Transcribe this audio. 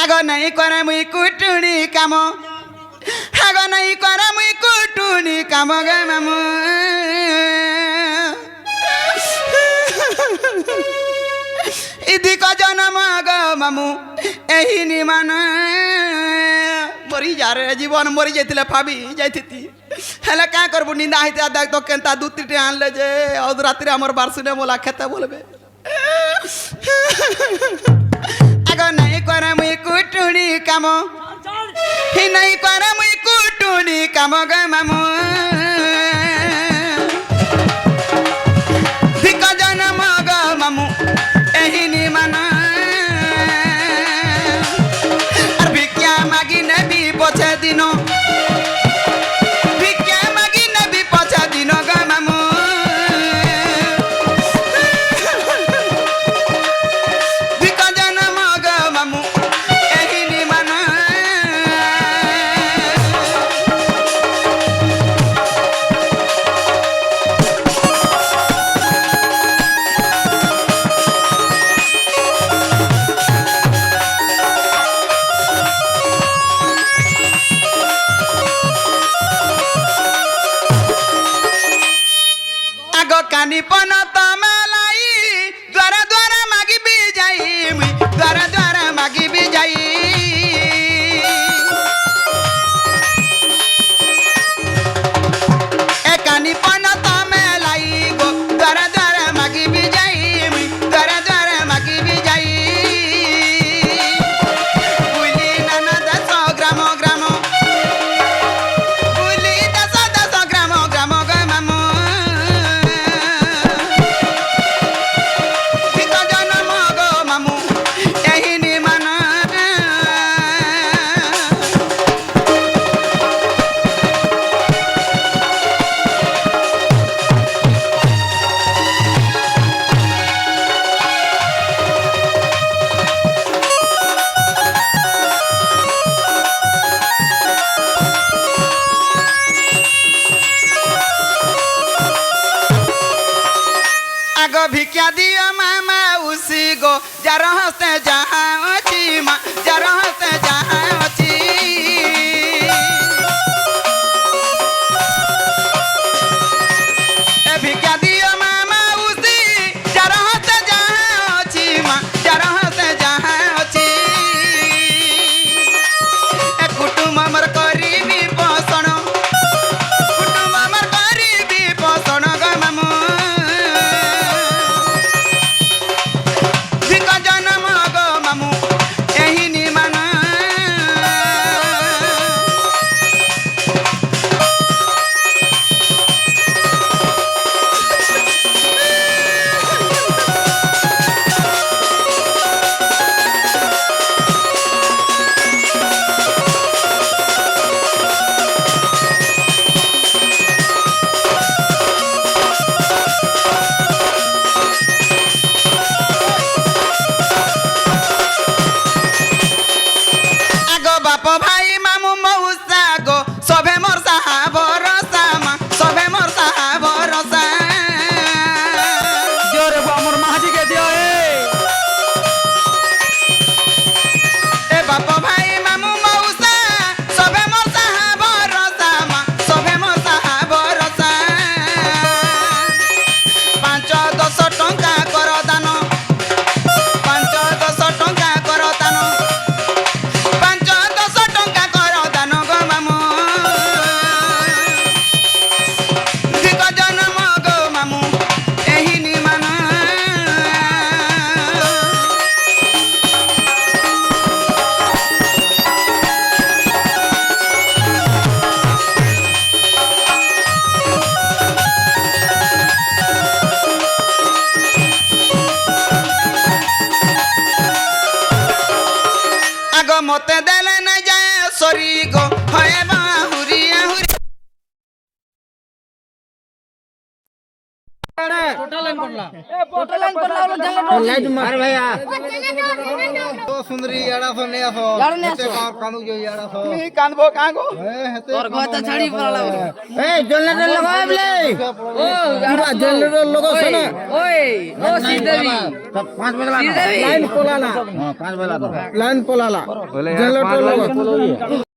आग नहीं करे मुई कुटुनी काम आग नहीं करे मुई कुटुनी काम गे मामू इदी को जन्म गो मामू एही निमान मरी जा रे जीवन मरी जाइतिले फाबी जाइतिती हेले का करबु निंदा हिता देख तो केनता दूतीटे आनले जे अध रात्रि हमर बारसुने मोला खेते बोलबे आगो नहीं करे मुई कुटुनी काम ही नहीं करे मुई कुटुनी काम गे मामू दिको जन्म गो मामू एही निमान और भिक्षा मागी नेबी पछे दिनो भिक्षा मागी नेबी पछे दिनो गे मामू दिको जन्म गो मामू एही निमान आगो कानी पन तमेलाई द्वारा द्वारा मागी भी जाई मुई द्वारा द्वारा मागी भी जाई ए कानी पन तमेलाई गो द्वारा द्वारा मागी भी जाई मुई द्वारा द्वारा मागी भी जाई बुली नाना दस ग्राम ग्राम बुली दस ग्राम ग्राम गे मामू दिको जन्म गो मामू एही निमान आगो भिक्षा दियो मामा उसी गो जार हस्ते जहाँ अछि माँ जार हस्ते जहाँ अछि ए भिक्षा दियो मामा उसी जार हस्ते जहाँ अछि माँ जार हस्ते जहाँ अछि ए कुटुम हमर करीबी पोषण कुटुम हमर करीबी पोषण गे मामू दिको जन्म गो मामू एही निमान आगो बाप भाई मामू मौसा गो सभे मोर साहा भरोसा माँ सभे मोर साहा भरोसा जोरे हमर महाजी के दियो ए बाप भाई मामू मौसा सभे मोर साहा भरोसा माँ सभे मोर साहा भरोसा 5-10 टंका कर दान 5-10 टंका कर दान 5-10 टंका कर दान गो मामू दिको जन्म गो मामू एही निमान आगो मते देले न जाए सरी गो हए बाहुरी आहुरी সুন্দরী এড়া সো নে আসো হেতে কানু যে এড়া সো কাঁদবো কাঁগো হেতে তোর কথা ছাড়ি পড়লা এই জেনারেটর লাগাইবলে ও জেনারেটর লাগাছ না ওই ও সিদেবি 5 বজলা লাইন পোলালা 5 বজলা লাইন পোলালা জেনারেটর লাগাছ